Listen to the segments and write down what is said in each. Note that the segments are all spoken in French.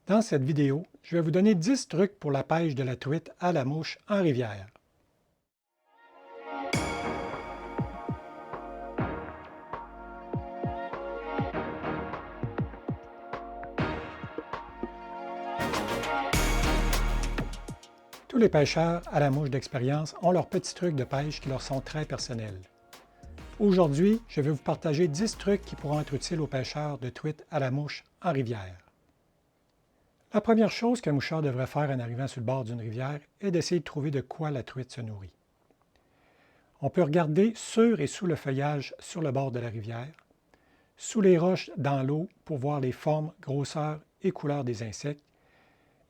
Dans cette vidéo, je vais vous donner 10 trucs pour la pêche de la truite à la mouche en rivière. Tous les pêcheurs à la mouche d'expérience ont leurs petits trucs de pêche qui leur sont très personnels. Aujourd'hui, je vais vous partager 10 trucs qui pourront être utiles aux pêcheurs de truite à la mouche en rivière. La première chose qu'un moucheur devrait faire en arrivant sur le bord d'une rivière est d'essayer de trouver de quoi la truite se nourrit. On peut regarder sur et sous le feuillage sur le bord de la rivière, sous les roches dans l'eau pour voir les formes, grosseurs et couleurs des insectes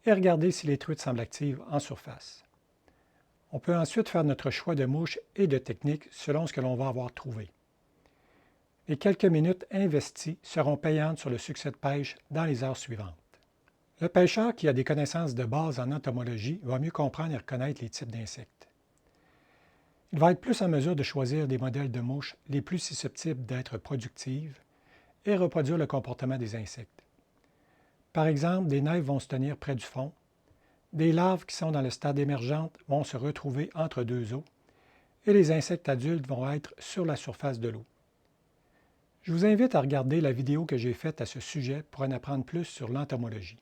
et regarder si les truites semblent actives en surface. On peut ensuite faire notre choix de mouches et de techniques selon ce que l'on va avoir trouvé. Les quelques minutes investies seront payantes sur le succès de pêche dans les heures suivantes. Le pêcheur qui a des connaissances de base en entomologie va mieux comprendre et reconnaître les types d'insectes. Il va être plus en mesure de choisir des modèles de mouches les plus susceptibles d'être productives et reproduire le comportement des insectes. Par exemple, des nymphes vont se tenir près du fond, des larves qui sont dans le stade émergente vont se retrouver entre deux eaux, et les insectes adultes vont être sur la surface de l'eau. Je vous invite à regarder la vidéo que j'ai faite à ce sujet pour en apprendre plus sur l'entomologie.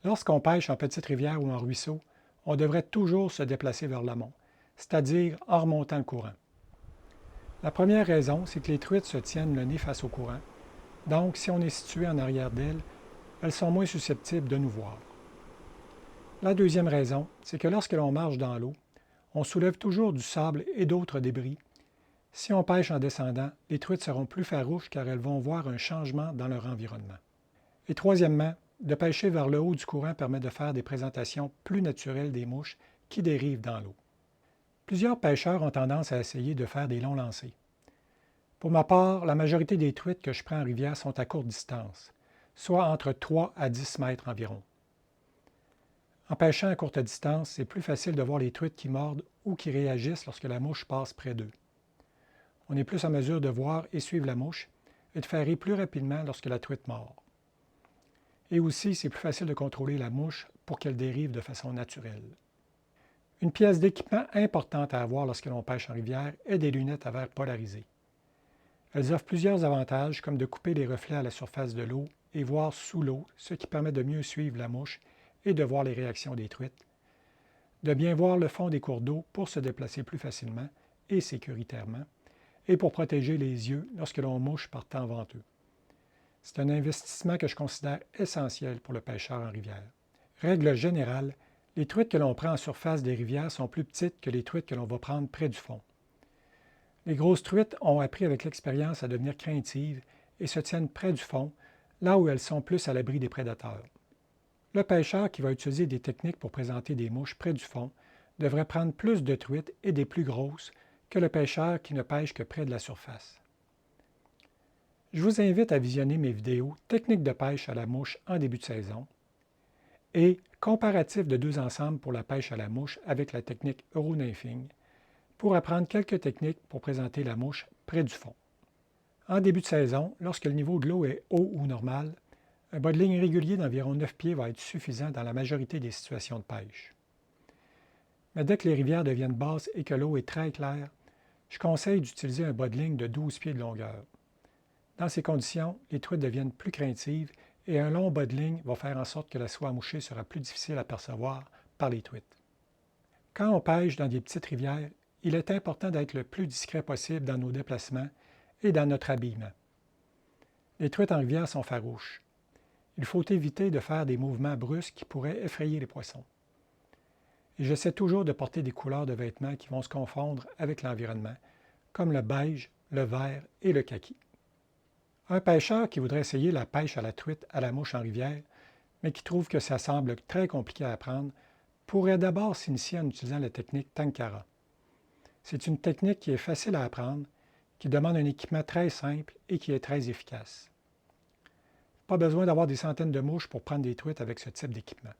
Lorsqu'on pêche en petite rivière ou en ruisseau, on devrait toujours se déplacer vers l'amont, c'est-à-dire en remontant le courant. La première raison, c'est que les truites se tiennent le nez face au courant, donc si on est situé en arrière d'elles, elles sont moins susceptibles de nous voir. La deuxième raison, c'est que lorsque l'on marche dans l'eau, on soulève toujours du sable et d'autres débris. Si on pêche en descendant, les truites seront plus farouches car elles vont voir un changement dans leur environnement. Et troisièmement, de pêcher vers le haut du courant permet de faire des présentations plus naturelles des mouches qui dérivent dans l'eau. Plusieurs pêcheurs ont tendance à essayer de faire des longs lancers. Pour ma part, la majorité des truites que je prends en rivière sont à courte distance, soit entre 3 à 10 mètres environ. En pêchant à courte distance, c'est plus facile de voir les truites qui mordent ou qui réagissent lorsque la mouche passe près d'eux. On est plus en mesure de voir et suivre la mouche et de ferrer plus rapidement lorsque la truite mord. Et aussi, c'est plus facile de contrôler la mouche pour qu'elle dérive de façon naturelle. Une pièce d'équipement importante à avoir lorsque l'on pêche en rivière est des lunettes à verre polarisé. Elles offrent plusieurs avantages comme de couper les reflets à la surface de l'eau et voir sous l'eau, ce qui permet de mieux suivre la mouche et de voir les réactions des truites, de bien voir le fond des cours d'eau pour se déplacer plus facilement et sécuritairement, et pour protéger les yeux lorsque l'on mouche par temps venteux. C'est un investissement que je considère essentiel pour le pêcheur en rivière. Règle générale, les truites que l'on prend en surface des rivières sont plus petites que les truites que l'on va prendre près du fond. Les grosses truites ont appris avec l'expérience à devenir craintives et se tiennent près du fond, là où elles sont plus à l'abri des prédateurs. Le pêcheur qui va utiliser des techniques pour présenter des mouches près du fond devrait prendre plus de truites et des plus grosses que le pêcheur qui ne pêche que près de la surface. Je vous invite à visionner mes vidéos Techniques de pêche à la mouche en début de saison et Comparatif de deux ensembles pour la pêche à la mouche avec la technique Euronymphing pour apprendre quelques techniques pour présenter la mouche près du fond. En début de saison, lorsque le niveau de l'eau est haut ou normal, un bas de ligne régulier d'environ 9 pieds va être suffisant dans la majorité des situations de pêche. Mais dès que les rivières deviennent basses et que l'eau est très claire, je conseille d'utiliser un bas de ligne de 12 pieds de longueur. Dans ces conditions, les truites deviennent plus craintives et un long bas de ligne va faire en sorte que la soie à moucher sera plus difficile à percevoir par les truites. Quand on pêche dans des petites rivières, il est important d'être le plus discret possible dans nos déplacements et dans notre habillement. Les truites en rivière sont farouches. Il faut éviter de faire des mouvements brusques qui pourraient effrayer les poissons. Et j'essaie toujours de porter des couleurs de vêtements qui vont se confondre avec l'environnement, comme le beige, le vert et le kaki. Un pêcheur qui voudrait essayer la pêche à la truite à la mouche en rivière, mais qui trouve que ça semble très compliqué à apprendre, pourrait d'abord s'initier en utilisant la technique Tenkara. C'est une technique qui est facile à apprendre, qui demande un équipement très simple et qui est très efficace. Pas besoin d'avoir des centaines de mouches pour prendre des truites avec ce type d'équipement.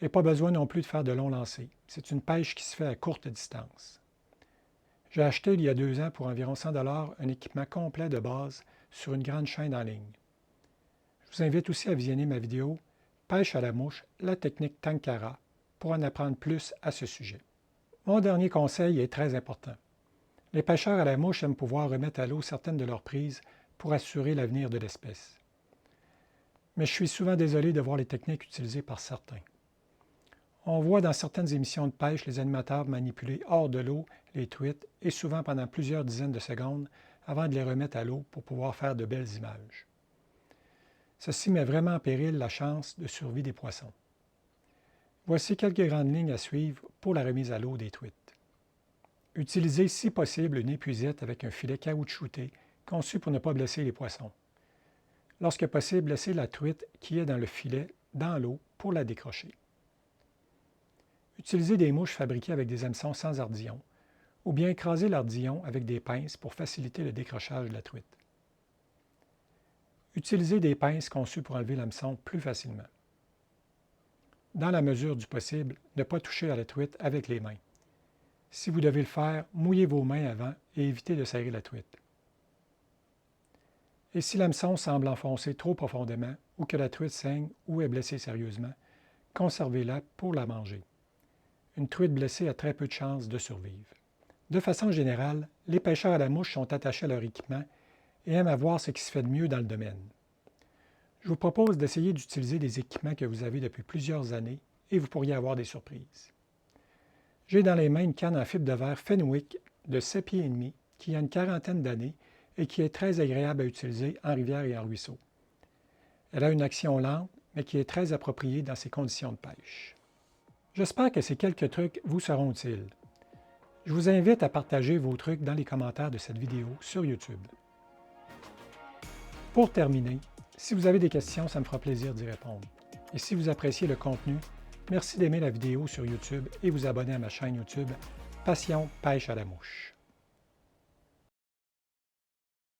Et pas besoin non plus de faire de longs lancers. C'est une pêche qui se fait à courte distance. J'ai acheté il y a 2 ans pour environ 100 $ un équipement complet de base sur une grande chaîne en ligne. Je vous invite aussi à visionner ma vidéo Pêche à la mouche, la technique Tankara, pour en apprendre plus à ce sujet. Mon dernier conseil est très important. Les pêcheurs à la mouche aiment pouvoir remettre à l'eau certaines de leurs prises pour assurer l'avenir de l'espèce. Mais je suis souvent désolé de voir les techniques utilisées par certains. On voit dans certaines émissions de pêche les animateurs manipuler hors de l'eau les truites et souvent pendant plusieurs dizaines de secondes avant de les remettre à l'eau pour pouvoir faire de belles images. Ceci met vraiment en péril la chance de survie des poissons. Voici quelques grandes lignes à suivre pour la remise à l'eau des truites. Utilisez si possible une épuisette avec un filet caoutchouté conçu pour ne pas blesser les poissons. Lorsque possible, laissez la truite qui est dans le filet dans l'eau pour la décrocher. Utilisez des mouches fabriquées avec des hameçons sans ardillon, ou bien écrasez l'ardillon avec des pinces pour faciliter le décrochage de la truite. Utilisez des pinces conçues pour enlever l'hameçon plus facilement. Dans la mesure du possible, ne pas toucher à la truite avec les mains. Si vous devez le faire, mouillez vos mains avant et évitez de serrer la truite. Et si l'hameçon semble enfoncer trop profondément ou que la truite saigne ou est blessée sérieusement, conservez-la pour la manger. Une truite blessée a très peu de chances de survivre. De façon générale, les pêcheurs à la mouche sont attachés à leur équipement et aiment avoir ce qui se fait de mieux dans le domaine. Je vous propose d'essayer d'utiliser des équipements que vous avez depuis plusieurs années et vous pourriez avoir des surprises. J'ai dans les mains une canne en fibre de verre Fenwick de 7 pieds et demi qui a une quarantaine d'années et qui est très agréable à utiliser en rivière et en ruisseau. Elle a une action lente, mais qui est très appropriée dans ces conditions de pêche. J'espère que ces quelques trucs vous seront utiles. Je vous invite à partager vos trucs dans les commentaires de cette vidéo sur YouTube. Pour terminer, si vous avez des questions, ça me fera plaisir d'y répondre. Et si vous appréciez le contenu, merci d'aimer la vidéo sur YouTube et vous abonner à ma chaîne YouTube Passion Pêche à la mouche.